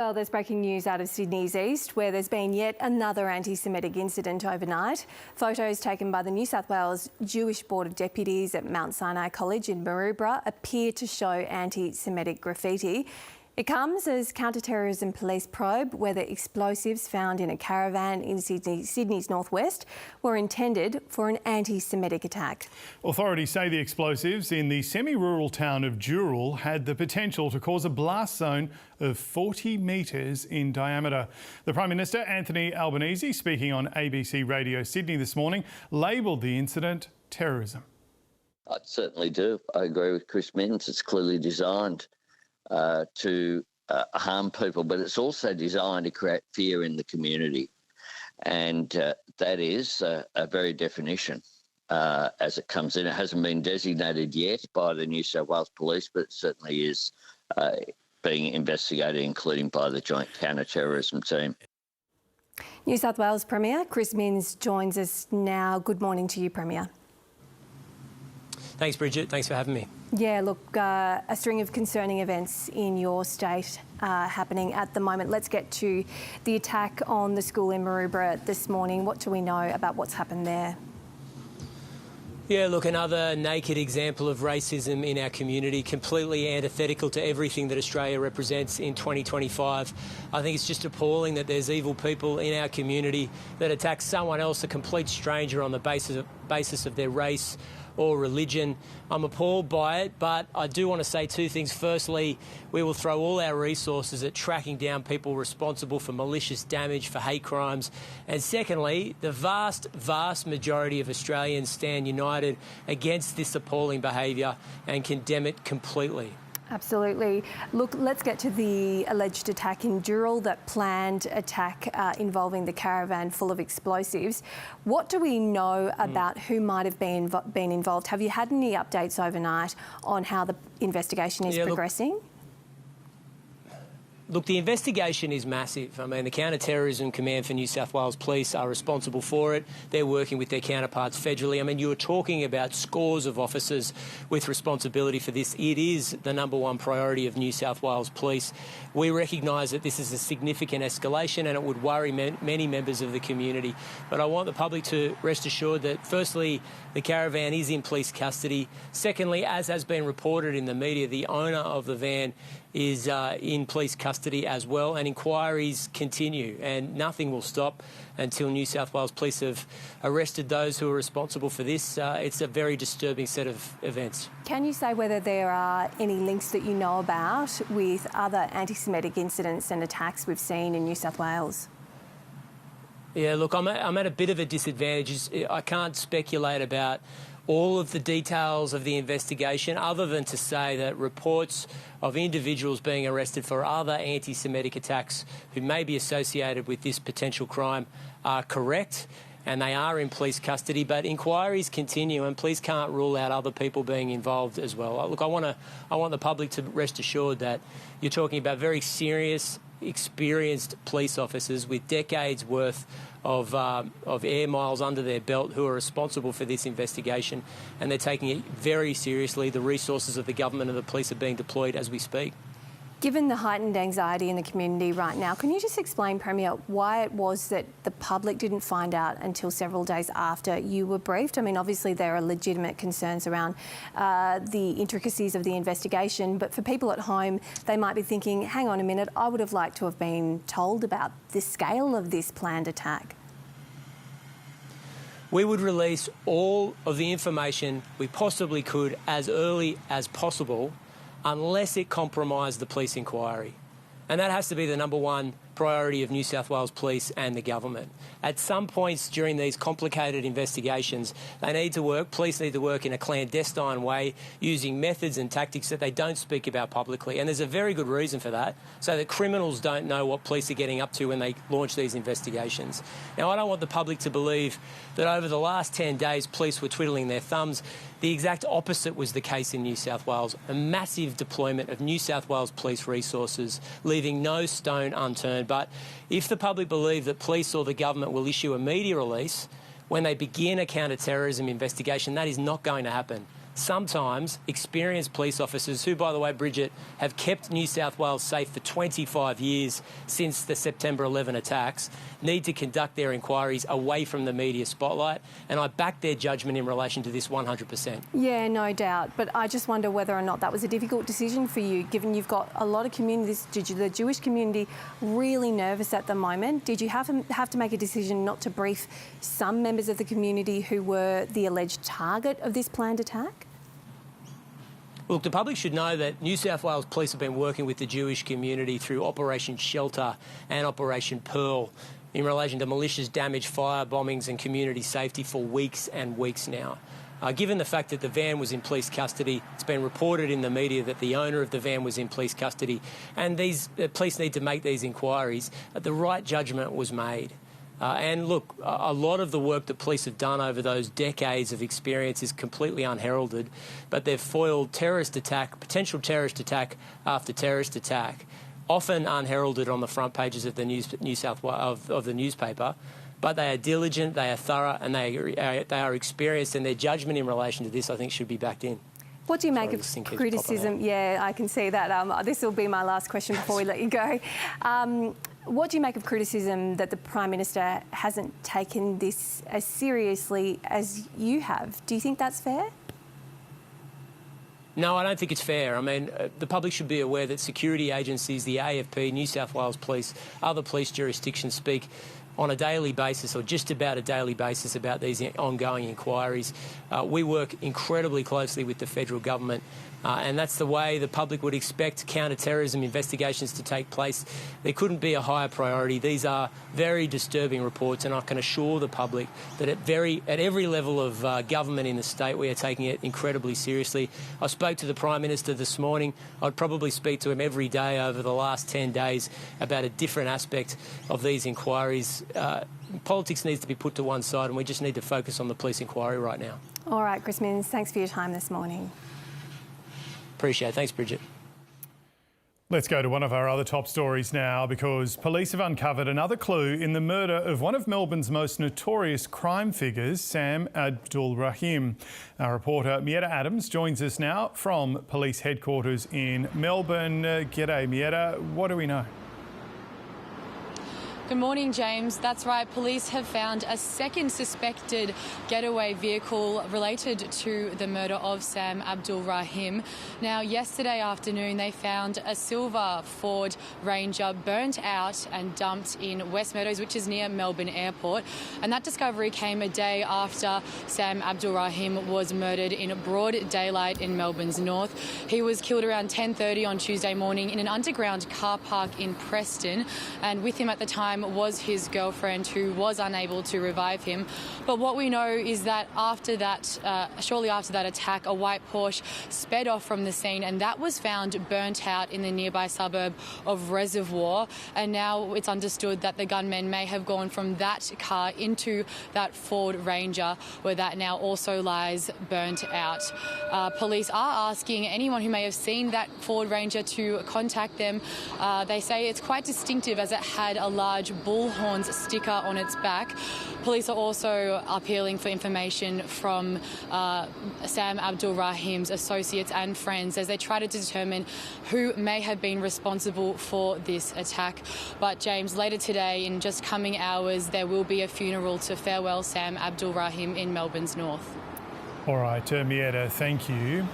Well, there's breaking news out of Sydney's east, where there's been yet another anti-Semitic incident overnight. Photos taken by the New South Wales Jewish Board of Deputies at Mount Sinai College in Maroubra appear to show anti-Semitic graffiti. It comes as counter-terrorism police probe whether explosives found in a caravan in Sydney's northwest were intended for an anti-Semitic attack. Authorities say the explosives in the semi-rural town of Dural had the potential to cause a blast zone of 40 metres in diameter. The Prime Minister, Anthony Albanese, speaking on ABC Radio Sydney this morning, labelled the incident terrorism. I certainly do. I agree with Chris Minns. It's clearly designed to harm people, but it's also designed to create fear in the community. And that is a very definition as it comes in. It hasn't been designated yet by the New South Wales Police, but it certainly is being investigated, including by the Joint Counter-Terrorism Team. New South Wales Premier Chris Minns joins us now. Good morning to you, Premier. Thanks, Bridget. Thanks for having me. Yeah, look, a string of concerning events in your state happening at the moment. Let's get to the attack on the school in Maroubra this morning. What do we know about what's happened there? Yeah, look, another naked example of racism in our community, completely antithetical to everything that Australia represents in 2025. I think it's just appalling that there's evil people in our community that attack someone else, a complete stranger, on the basis of their race or religion. I'm appalled by it, but I do want to say two things. Firstly, we will throw all our resources at tracking down people responsible for malicious damage, for hate crimes. And secondly, the vast majority of Australians stand united against this appalling behaviour and condemn it completely. Absolutely. Look, let's get to the alleged attack in Dural, that planned attack involving the caravan full of explosives. What do we know about who might have been involved? Have you had any updates overnight on how the investigation is progressing? Look, the investigation is massive. I mean, the Counter-Terrorism Command for New South Wales Police are responsible for it. They're working with their counterparts federally. I mean, you were talking about scores of officers with responsibility for this. It is the #1 priority of New South Wales Police. We recognise that this is a significant escalation and it would worry many members of the community. But I want the public to rest assured that, firstly, the caravan is in police custody. Secondly, as has been reported in the media, the owner of the van is in police custody as well, and inquiries continue, and nothing will stop until New South Wales Police have arrested those who are responsible for this. It's a very disturbing set of events. Can you say whether there are any links that you know about with other anti-Semitic incidents and attacks we've seen in New South Wales? Yeah, look, I'm at a bit of a disadvantage. I can't speculate about all of the details of the investigation, other than to say that reports of individuals being arrested for other anti-Semitic attacks who may be associated with this potential crime are correct, and they are in police custody. But inquiries continue, and police can't rule out other people being involved as well. Look, I want the public to rest assured that you're talking about very serious, experienced police officers with decades worth of air miles under their belt who are responsible for this investigation, and they're taking it very seriously. The resources of the government and the police are being deployed as we speak. Given the heightened anxiety in the community right now, can you just explain, Premier, why it was that the public didn't find out until several days after you were briefed? I mean, obviously there are legitimate concerns around the intricacies of the investigation, but for people at home, they might be thinking, hang on a minute, I would have liked to have been told about the scale of this planned attack. We would release all of the information we possibly could as early as possible, unless it compromised the police inquiry. And that has to be the #1 priority of New South Wales Police and the government. At some points during these complicated investigations, police need to work in a clandestine way, using methods and tactics that they don't speak about publicly. And there's a very good reason for that, so that criminals don't know what police are getting up to when they launch these investigations. Now, I don't want the public to believe that over the last 10 days, police were twiddling their thumbs. The exact opposite was the case in New South Wales. A massive deployment of New South Wales police resources, leaving no stone unturned. But if the public believe that police or the government will issue a media release when they begin a counter-terrorism investigation, that is not going to happen. sometimes experienced police officers who, by the way, Bridget, have kept New South Wales safe for 25 years since the September 11 attacks, need to conduct their inquiries away from the media spotlight, and I back their judgment in relation to this 100%. Yeah, no doubt. But I just wonder whether or not that was a difficult decision for you, given you've got a lot of communities, the Jewish community, really nervous at the moment. Did you have to make a decision not to brief some members of the community who were the alleged target of this planned attack? Look, the public should know that New South Wales Police have been working with the Jewish community through Operation Shelter and Operation Pearl in relation to malicious damage, fire, bombings and community safety for weeks and weeks now. Given the fact that the van was in police custody, it's been reported in the media that the owner of the van was in police custody, and these police need to make these inquiries. The right judgment was made. And look, a lot of the work that police have done over those decades of experience is completely unheralded, but they've foiled terrorist attack, potential terrorist attack after terrorist attack, often unheralded on the front pages of the of the newspaper. But they are diligent, they are thorough, and they are experienced, and their judgment in relation to this, I think, should be backed in. What do you make of criticism? Yeah, I can see that. This will be my last question before we let you go. What do you make of criticism that the Prime Minister hasn't taken this as seriously as you have? Do you think that's fair? No, I don't think it's fair. I mean, the public should be aware that security agencies, the AFP, New South Wales Police, other police jurisdictions speak on a daily basis, or just about a daily basis, about these ongoing inquiries. We work incredibly closely with the federal government, and that's the way the public would expect counter-terrorism investigations to take place. There couldn't be a higher priority. These are very disturbing reports, and I can assure the public that at every level of government in the state, we are taking it incredibly seriously. I spoke to the Prime Minister this morning. I'd probably speak to him every day over the last 10 days about a different aspect of these inquiries. Politics needs to be put to one side, and we just need to focus on the police inquiry right now. All right, Chris Minns, thanks for your time this morning. Appreciate it. Thanks, Bridget. Let's go to one of our other top stories now, because police have uncovered another clue in the murder of one of Melbourne's most notorious crime figures, Sam Abdulrahim. Our reporter Mietta Adams joins us now from police headquarters in Melbourne. G'day, Mietta. What do we know? Good morning, James. That's right. Police have found a second suspected getaway vehicle related to the murder of Sam Abdulrahim. Now, yesterday afternoon, they found a silver Ford Ranger burnt out and dumped in West Meadows, which is near Melbourne Airport. And that discovery came a day after Sam Abdulrahim was murdered in broad daylight in Melbourne's north. He was killed around 10:30 on Tuesday morning in an underground car park in Preston. And with him at the time was his girlfriend, who was unable to revive him. But what we know is that after that, shortly after that attack, a white Porsche sped off from the scene, and that was found burnt out in the nearby suburb of Reservoir. And now it's understood that the gunmen may have gone from that car into that Ford Ranger, where that now also lies burnt out. Police are asking anyone who may have seen that Ford Ranger to contact them. They say it's quite distinctive, as it had a large bullhorns sticker on its back. Police are also appealing for information from Sam Abdulrahim's associates and friends as they try to determine who may have been responsible for this attack. But James, later today, in just coming hours, there will be a funeral to farewell Sam Abdulrahim in Melbourne's north. All right, Mietta, thank you.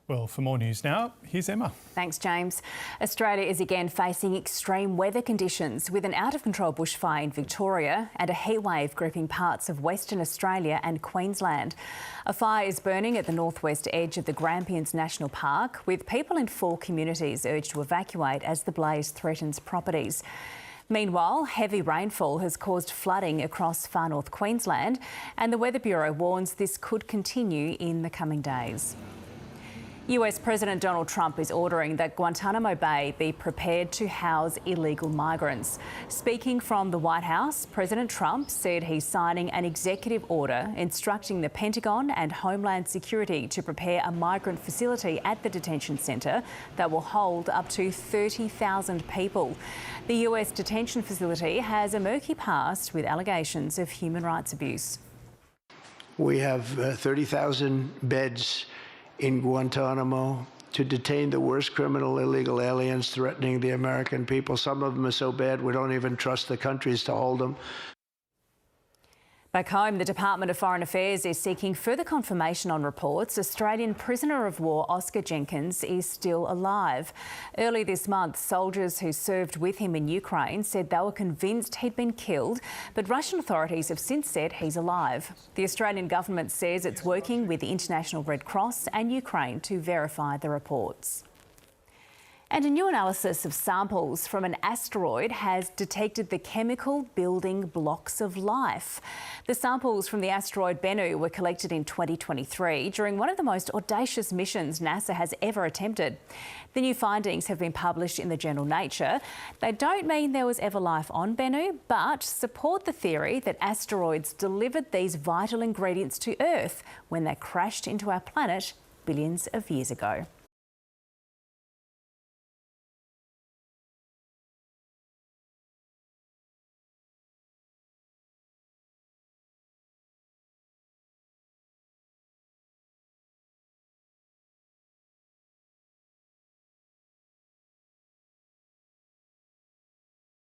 Well, for more news now, here's Emma. Thanks, James. Australia is again facing extreme weather conditions, with an out-of-control bushfire in Victoria and a heatwave gripping parts of Western Australia and Queensland. A fire is burning at the northwest edge of the Grampians National Park, with people in 4 communities urged to evacuate as the blaze threatens properties. Meanwhile, heavy rainfall has caused flooding across far north Queensland, and the Weather Bureau warns this could continue in the coming days. US President Donald Trump is ordering that Guantanamo Bay be prepared to house illegal migrants. Speaking from the White House, President Trump said he's signing an executive order instructing the Pentagon and Homeland Security to prepare a migrant facility at the detention centre that will hold up to 30,000 people. The US detention facility has a murky past with allegations of human rights abuse. We have 30,000 beds in Guantanamo to detain the worst criminal illegal aliens threatening the American people. Some of them are so bad we don't even trust the countries to hold them. Back home, the Department of Foreign Affairs is seeking further confirmation on reports Australian prisoner of war Oscar Jenkins is still alive. Early this month, soldiers who served with him in Ukraine said they were convinced he'd been killed, but Russian authorities have since said he's alive. The Australian government says it's working with the International Red Cross and Ukraine to verify the reports. And a new analysis of samples from an asteroid has detected the chemical building blocks of life. The samples from the asteroid Bennu were collected in 2023 during one of the most audacious missions NASA has ever attempted. The new findings have been published in the journal Nature. They don't mean there was ever life on Bennu, but support the theory that asteroids delivered these vital ingredients to Earth when they crashed into our planet billions of years ago.